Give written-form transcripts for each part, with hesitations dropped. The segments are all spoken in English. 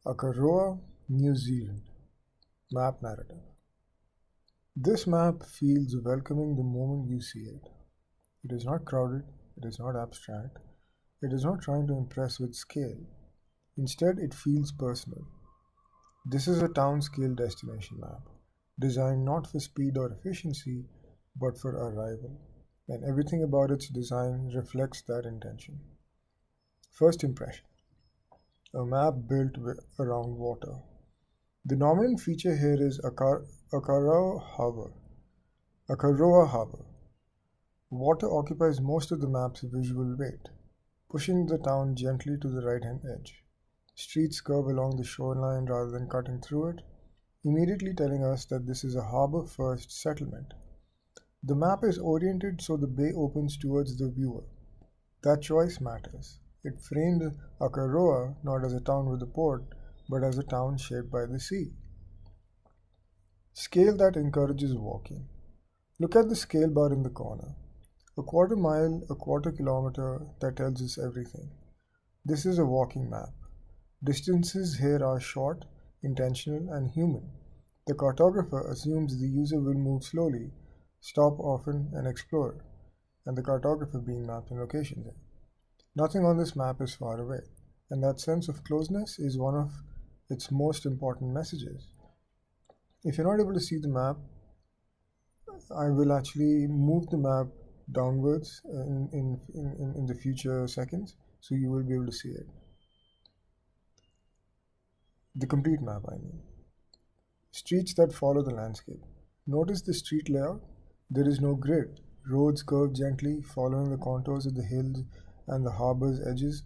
Akaroa, New Zealand. Map narrative. This map feels welcoming the moment you see it. It is not crowded, it is not abstract, it is not trying to impress with scale. Instead, it feels personal. This is a town scale destination map, designed not for speed or efficiency, but for arrival, and everything about its design reflects that intention. First impression: a map built around water. The dominant feature here is Akaroa Harbor. Akaroa Harbor. Water occupies most of the map's visual weight, pushing the town gently to the right-hand edge. Streets curve along the shoreline rather than cutting through it, immediately telling us that this is a harbor-first settlement. The map is oriented so the bay opens towards the viewer. That choice matters. It frames Akaroa not as a town with a port, but as a town shaped by the sea. Scale that encourages walking. Look at the scale bar in the corner. A quarter mile, a quarter kilometer, that tells us everything. This is a walking map. Distances here are short, intentional, and human. The cartographer assumes the user will move slowly, stop often, and explore, and the cartographer being maps and locations. Nothing on this map is far away, and that sense of closeness is one of its most important messages. If you're not able to see the map, I will actually move the map downwards in the future seconds, so you will be able to see it. The complete map, I mean. Streets that follow the landscape. Notice the street layout. There is no grid. Roads curve gently, following the contours of the hills and the harbor's edges.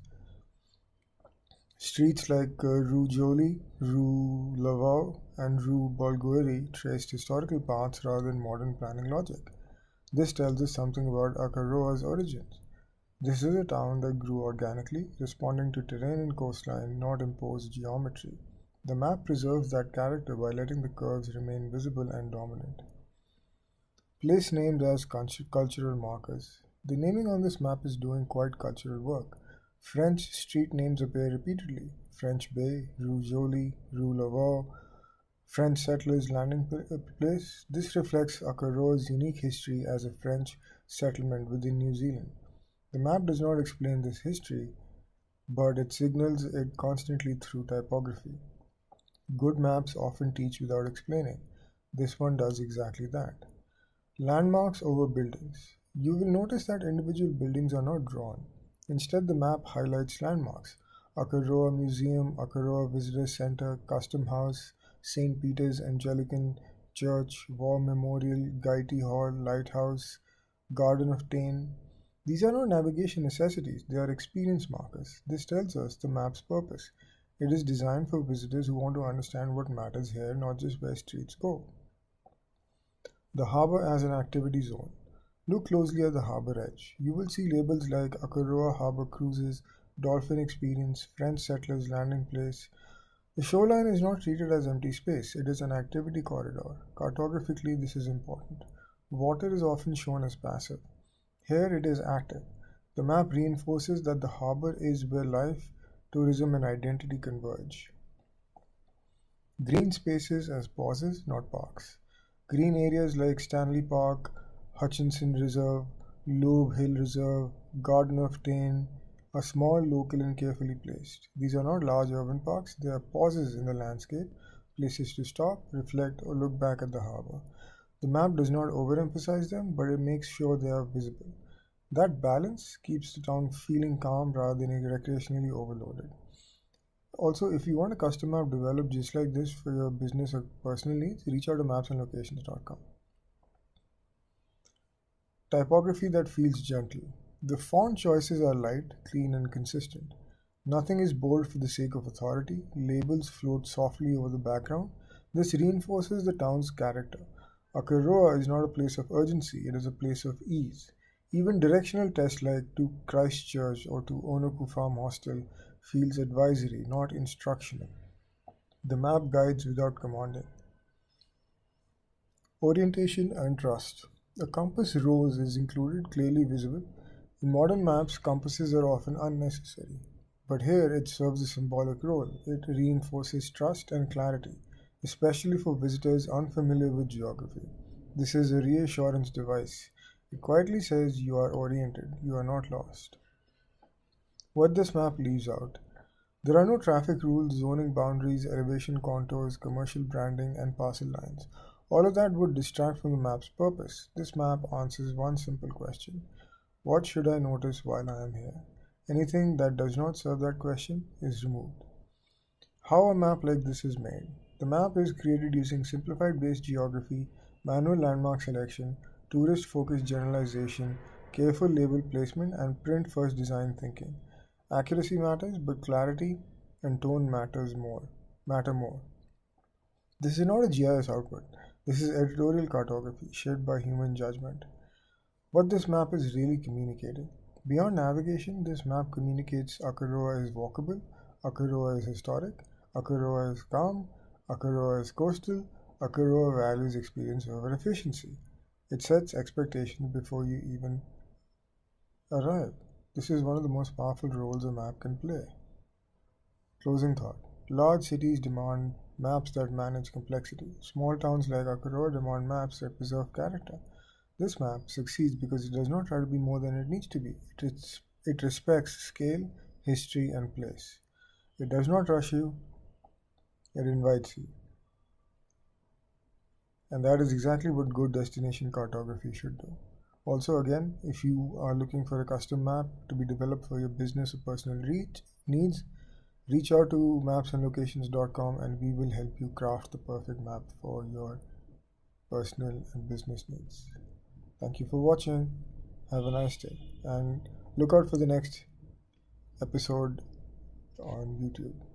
Streets like Rue Jolie, Rue Lavau, and Rue Bulgueri traced historical paths rather than modern planning logic. This tells us something about Akaroa's origins. This is a town that grew organically, responding to terrain and coastline, not imposed geometry. The map preserves that character by letting the curves remain visible and dominant. Place names as cultural markers. The naming on this map is doing quite cultural work. French street names appear repeatedly: French Bay, Rue Jolie, Rue Lavaux, French settlers' landing place. This reflects Akaroa's unique history as a French settlement within New Zealand. The map does not explain this history, but it signals it constantly through typography. Good maps often teach without explaining. This one does exactly that. Landmarks over buildings. You will notice that individual buildings are not drawn. Instead, the map highlights landmarks: Akaroa Museum, Akaroa Visitor Center, Custom House, St. Peter's Anglican Church, War Memorial, Gaiety Hall, Lighthouse, Garden of Tain. These are not navigation necessities, they are experience markers. This tells us the map's purpose. It is designed for visitors who want to understand what matters here, not just where streets go. The harbor as an activity zone. Look closely at the harbor edge. You will see labels like Akaroa Harbor Cruises, Dolphin Experience, French Settlers Landing Place. The shoreline is not treated as empty space, it is an activity corridor. Cartographically, this is important. Water is often shown as passive. Here it is active. The map reinforces that the harbor is where life, tourism, and identity converge. Green spaces as pauses, not parks. Green areas like Stanley Park, Hutchinson Reserve, Loeb Hill Reserve, Garden of Tain are small, local, and carefully placed. These are not large urban parks, they are pauses in the landscape, places to stop, reflect, or look back at the harbor. The map does not overemphasize them, but it makes sure they are visible. That balance keeps the town feeling calm rather than recreationally overloaded. Also, if you want a custom map developed just like this for your business or personal needs, reach out to mapsandlocations.com. Typography that feels gentle. The font choices are light, clean, and consistent. Nothing is bold for the sake of authority. Labels float softly over the background. This reinforces the town's character. Akaroa is not a place of urgency, it is a place of ease. Even directional text like to Christchurch or to Onoku Farm Hostel feels advisory, not instructional. The map guides without commanding. Orientation and trust. A compass rose is included, clearly visible. In modern maps, compasses are often unnecessary. But here it serves a symbolic role. It reinforces trust and clarity, especially for visitors unfamiliar with geography. This is a reassurance device. It quietly says you are oriented, you are not lost. What this map leaves out: there are no traffic rules, zoning boundaries, elevation contours, commercial branding, and parcel lines. All of that would distract from the map's purpose. This map answers one simple question: what should I notice while I am here? Anything that does not serve that question is removed. How a map like this is made: the map is created using simplified base geography, manual landmark selection, tourist focused generalization, careful label placement, and print first design thinking. Accuracy matters, but clarity and tone matter more. This is not a GIS output. This is editorial cartography shaped by human judgment. What this map is really communicating. Beyond navigation, this map communicates Akaroa is walkable, Akaroa is historic, Akaroa is calm, Akaroa is coastal, Akaroa values experience over efficiency. It sets expectations before you even arrive. This is one of the most powerful roles a map can play. Closing thought: large cities demand maps that manage complexity. Small towns like Akaroa demand maps that preserve character. This map succeeds because it does not try to be more than it needs to be. It respects scale, history, and place. It does not rush you, it invites you. And that is exactly what good destination cartography should do. Also, again, if you are looking for a custom map to be developed for your business or personal needs, reach out to mapsandlocations.com and we will help you craft the perfect map for your personal and business needs. Thank you for watching. Have a nice day. And look out for the next episode on YouTube.